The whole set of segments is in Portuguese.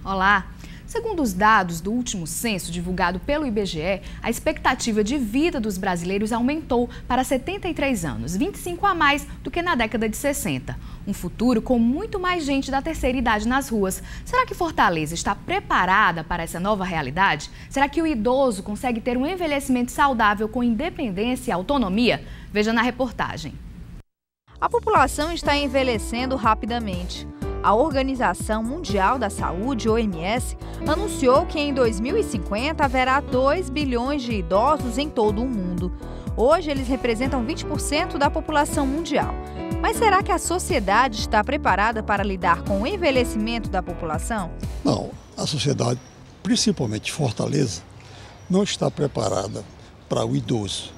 Olá! Segundo os dados do último censo divulgado pelo IBGE, a expectativa de vida dos brasileiros aumentou para 73 anos, 25 a mais do que na década de 60. Um futuro com muito mais gente da terceira idade nas ruas. Será que Fortaleza está preparada para essa nova realidade? Será que o idoso consegue ter um envelhecimento saudável com independência e autonomia? Veja na reportagem. A população está envelhecendo rapidamente. A Organização Mundial da Saúde, OMS, anunciou que em 2050 haverá 2 bilhões de idosos em todo o mundo. Hoje, eles representam 20% da população mundial. Mas será que a sociedade está preparada para lidar com o envelhecimento da população? Não, a sociedade, principalmente Fortaleza, não está preparada para o idoso.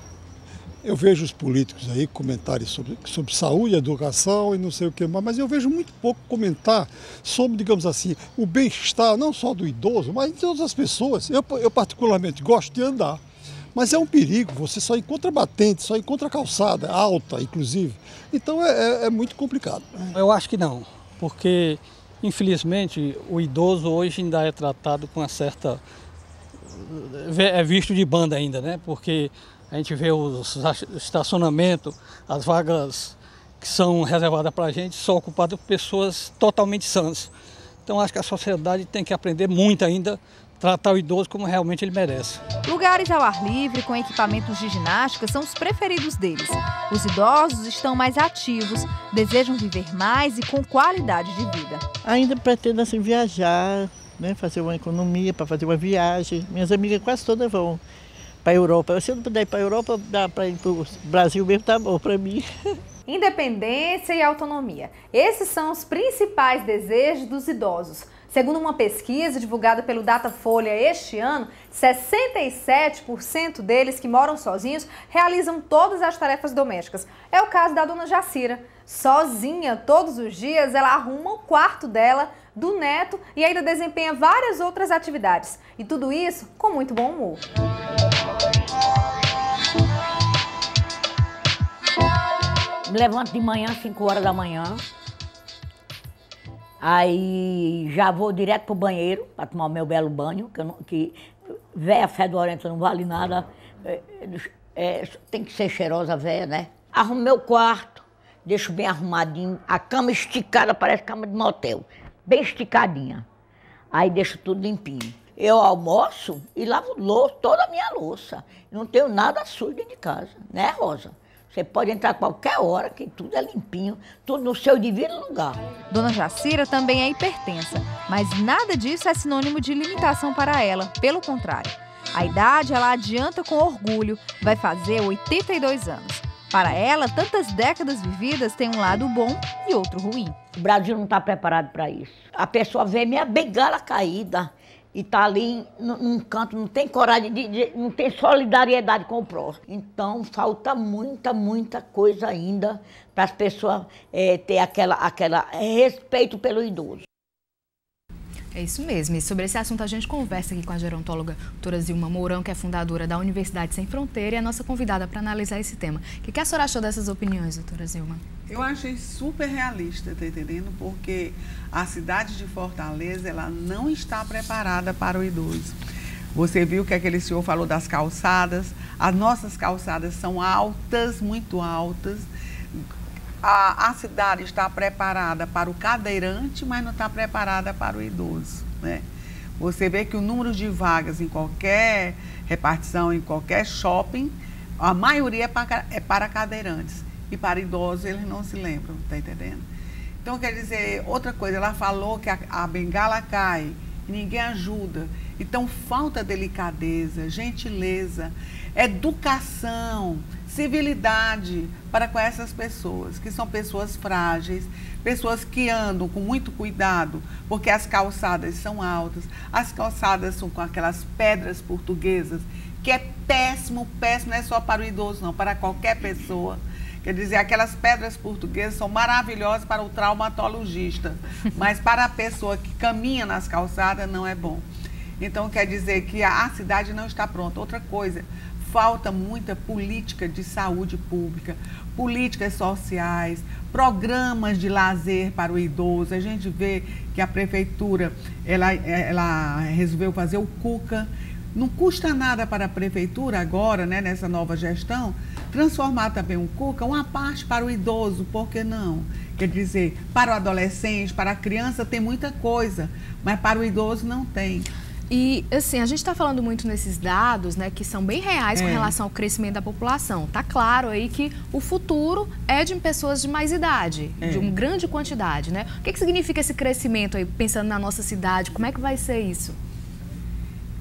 Eu vejo os políticos aí comentarem sobre saúde, educação e não sei o que mais, mas eu vejo muito pouco comentar sobre, digamos assim, o bem-estar, não só do idoso, mas de outras pessoas. Eu particularmente gosto de andar, mas é um perigo, você só encontra batente, só encontra calçada, alta inclusive, então é muito complicado. Eu acho que não, porque infelizmente o idoso hoje ainda é tratado com uma certa... é visto de banda ainda, né? Porque a gente vê o estacionamento, as vagas que são reservadas para a gente são ocupadas por pessoas totalmente sãs. Então acho que a sociedade tem que aprender muito ainda, tratar o idoso como realmente ele merece. Lugares ao ar livre com equipamentos de ginástica são os preferidos deles. Os idosos estão mais ativos, desejam viver mais e com qualidade de vida. Ainda pretendo assim viajar, né, fazer uma economia para fazer uma viagem. Minhas amigas quase todas vão para a Europa. Se eu não puder ir para a Europa, dá para ir para o Brasil mesmo, tá bom para mim. Independência e autonomia. Esses são os principais desejos dos idosos. Segundo uma pesquisa divulgada pelo Datafolha este ano, 67% deles que moram sozinhos realizam todas as tarefas domésticas. É o caso da dona Jacira. Sozinha, todos os dias, ela arruma o quarto dela, do neto e ainda desempenha várias outras atividades. E tudo isso com muito bom humor. Me levanto de manhã, 5 horas da manhã. Aí já vou direto pro banheiro para tomar o meu belo banho, que véia fedorenta não vale nada. Tem que ser cheirosa véia, né? Arrumo meu quarto, deixo bem arrumadinho, a cama esticada, parece cama de motel, bem esticadinha. Aí deixo tudo limpinho. Eu almoço e lavo toda a minha louça. Não tenho nada sujo dentro de casa, né, Rosa? Você pode entrar a qualquer hora, que tudo é limpinho, tudo no seu devido lugar. Dona Jacira também é hipertensa, mas nada disso é sinônimo de limitação para ela, pelo contrário. A idade ela adianta com orgulho, vai fazer 82 anos. Para ela, tantas décadas vividas têm um lado bom e outro ruim. O Brasil não está preparado para isso. A pessoa vê minha bengala caída e está ali num canto, não tem coragem, não tem solidariedade com o próximo. Então, falta muita coisa ainda para as pessoas ter aquela respeito pelo idoso. É isso mesmo. E sobre esse assunto a gente conversa aqui com a gerontóloga doutora Zilma Mourão, que é fundadora da Universidade Sem Fronteira e é a nossa convidada para analisar esse tema. O que a senhora achou dessas opiniões, doutora Zilma? Eu achei super realista, tá entendendo? Porque a cidade de Fortaleza, ela não está preparada para o idoso. Você viu que aquele senhor falou das calçadas. As nossas calçadas são altas, muito altas. A cidade está preparada para o cadeirante, mas não está preparada para o idoso, né? Você vê que o número de vagas em qualquer repartição, em qualquer shopping, a maioria é para cadeirantes. E para idosos eles não se lembram, tá entendendo? Então, quer dizer, outra coisa, ela falou que a bengala cai e ninguém ajuda. Então, falta delicadeza, gentileza, educação, civilidade para com essas pessoas, que são pessoas frágeis, pessoas que andam com muito cuidado, porque as calçadas são altas, as calçadas são com aquelas pedras portuguesas, que é péssimo, não é só para o idoso não, para qualquer pessoa. Quer dizer, aquelas pedras portuguesas são maravilhosas para o traumatologista, mas para a pessoa que caminha nas calçadas não é bom. Então, quer dizer que a cidade não está pronta. Outra coisa, falta muita política de saúde pública, políticas sociais, programas de lazer para o idoso. A gente vê que a prefeitura, ela resolveu fazer o Cuca. Não custa nada para a prefeitura agora, né, nessa nova gestão, transformar também o Cuca uma parte para o idoso, por que não? Quer dizer, para o adolescente, para a criança tem muita coisa, mas para o idoso não tem. E, assim, a gente está falando muito nesses dados, né, que são bem reais com relação ao crescimento da população. Tá claro aí que o futuro é de pessoas de mais idade, de uma grande quantidade, né? O que significa esse crescimento aí, pensando na nossa cidade? Como é que vai ser isso?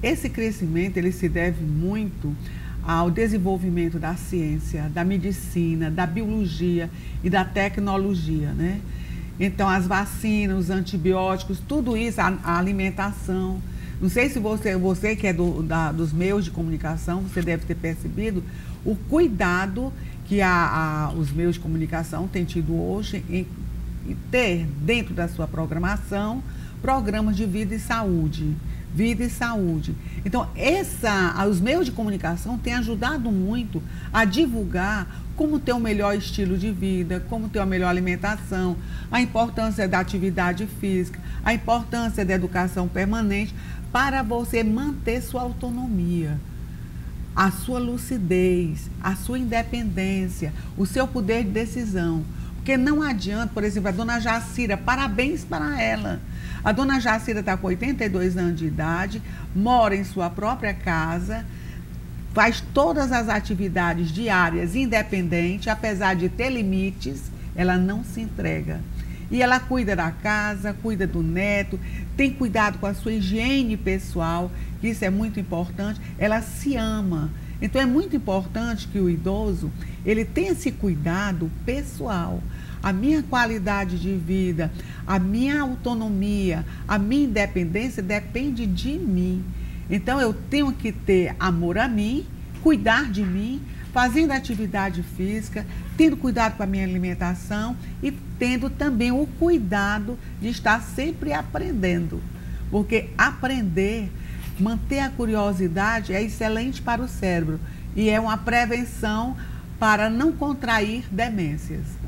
Esse crescimento, ele se deve muito ao desenvolvimento da ciência, da medicina, da biologia e da tecnologia, né? Então, as vacinas, os antibióticos, tudo isso, a alimentação. Não sei se você que é dos meios de comunicação, você deve ter percebido o cuidado que os meios de comunicação têm tido hoje em ter dentro da sua programação programas de vida e saúde. Vida e saúde. Então, os meios de comunicação têm ajudado muito a divulgar como ter um melhor estilo de vida, como ter uma melhor alimentação, a importância da atividade física, a importância da educação permanente para você manter sua autonomia, a sua lucidez, a sua independência, o seu poder de decisão. Porque não adianta, por exemplo, a dona Jacira, parabéns para ela. A dona Jacira está com 82 anos de idade, mora em sua própria casa, faz todas as atividades diárias independente, apesar de ter limites, ela não se entrega. E ela cuida da casa, cuida do neto, tem cuidado com a sua higiene pessoal, que isso é muito importante, ela se ama. Então é muito importante que o idoso, ele tenha esse cuidado pessoal. A minha qualidade de vida, a minha autonomia, a minha independência depende de mim. Então, eu tenho que ter amor a mim, cuidar de mim, fazendo atividade física, tendo cuidado com a minha alimentação e tendo também o cuidado de estar sempre aprendendo. Porque aprender, manter a curiosidade é excelente para o cérebro e é uma prevenção para não contrair demências.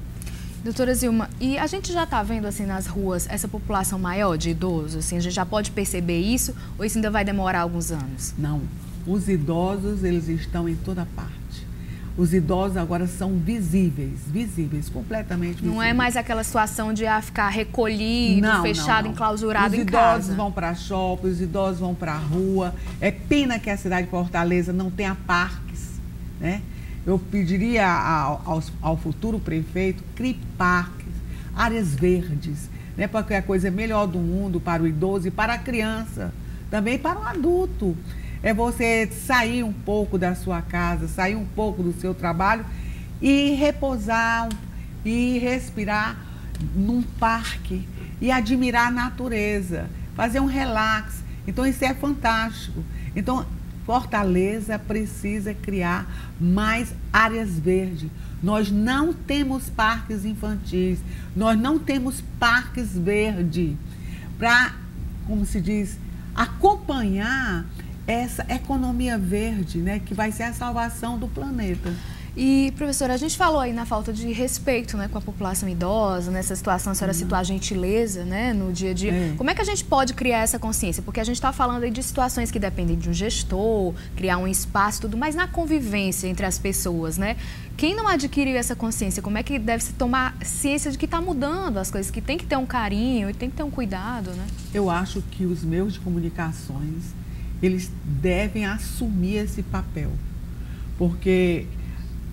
Doutora Zilma, e a gente já está vendo assim nas ruas essa população maior de idosos? Assim, a gente já pode perceber isso ou isso ainda vai demorar alguns anos? Não, os idosos eles estão em toda parte. Os idosos agora são visíveis, completamente visíveis. Não é mais aquela situação de ficar recolhido, fechado, enclausurado em casa. Os idosos vão para shopping, os idosos vão para a rua. É pena que a cidade de Fortaleza não tenha parques, né? Eu pediria ao futuro prefeito criar parques, áreas verdes, né, porque é a coisa melhor do mundo para o idoso e para a criança, também para o adulto. É você sair um pouco da sua casa, sair um pouco do seu trabalho e repousar e respirar num parque e admirar a natureza, fazer um relax. Então isso é fantástico. Então, Fortaleza precisa criar mais áreas verdes. Nós não temos parques infantis, nós não temos parques verdes para, como se diz, acompanhar essa economia verde, né, que vai ser a salvação do planeta. E, professora, a gente falou aí na falta de respeito, né, com a população idosa, nessa situação, a senhora citou a gentileza, né, no dia a dia. Como é que a gente pode criar essa consciência? Porque a gente está falando aí de situações que dependem de um gestor, criar um espaço, tudo, mas na convivência entre as pessoas, né? Quem não adquiriu essa consciência, como é que deve se tomar ciência de que está mudando as coisas, que tem que ter um carinho e tem que ter um cuidado, né? Eu acho que os meios de comunicações, eles devem assumir esse papel, porque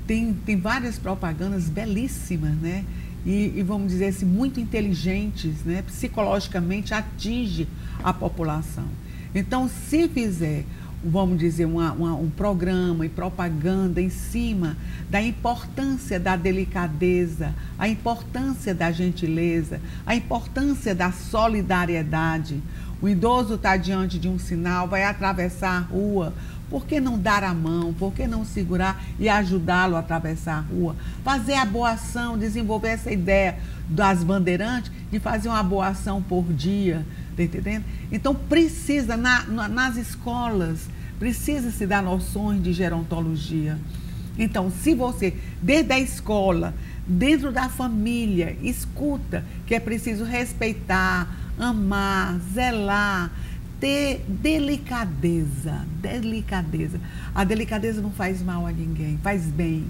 tem várias propagandas belíssimas, né? E vamos dizer assim, muito inteligentes, né? Psicologicamente atinge a população. Então, se fizer, vamos dizer, um programa e propaganda em cima da importância da delicadeza, a importância da gentileza, a importância da solidariedade. O idoso está diante de um sinal, vai atravessar a rua. Por que não dar a mão? Por que não segurar e ajudá-lo a atravessar a rua? Fazer a boa ação, desenvolver essa ideia das bandeirantes de fazer uma boa ação por dia, tá entendendo? Então precisa, nas escolas, precisa se dar noções de gerontologia. Então, se você, desde a escola, dentro da família, escuta que é preciso respeitar, amar, zelar, ter delicadeza. A delicadeza não faz mal a ninguém, faz bem.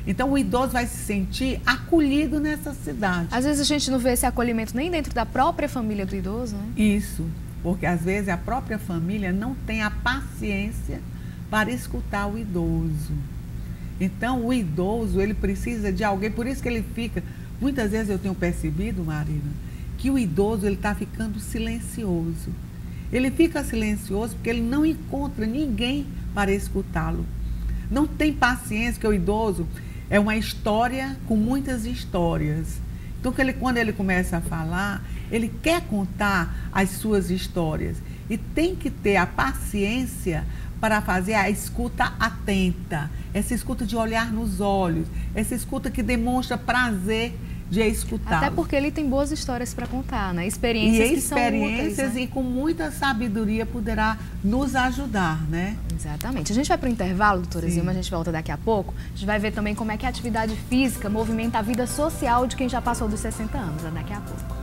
Então, o idoso vai se sentir acolhido nessa cidade. Às vezes a gente não vê esse acolhimento nem dentro da própria família do idoso, né? Isso, porque às vezes a própria família não tem a paciência para escutar o idoso. Então, o idoso, ele precisa de alguém, por isso que ele fica... Muitas vezes eu tenho percebido, Marina, que o idoso, ele está ficando silencioso. Ele fica silencioso porque ele não encontra ninguém para escutá-lo. Não tem paciência, porque o idoso é uma história com muitas histórias. Então, quando ele começa a falar, ele quer contar as suas histórias. E tem que ter a paciência para fazer a escuta atenta. Essa escuta de olhar nos olhos. Essa escuta que demonstra prazer de escutá-lo. Até porque ele tem boas histórias para contar, né? Experiências que são úteis, né? E com muita sabedoria poderá nos ajudar, né? Exatamente. A gente vai para o intervalo, doutora Zilma, a gente volta daqui a pouco. A gente vai ver também como é que a atividade física movimenta a vida social de quem já passou dos 60 anos. Daqui a pouco.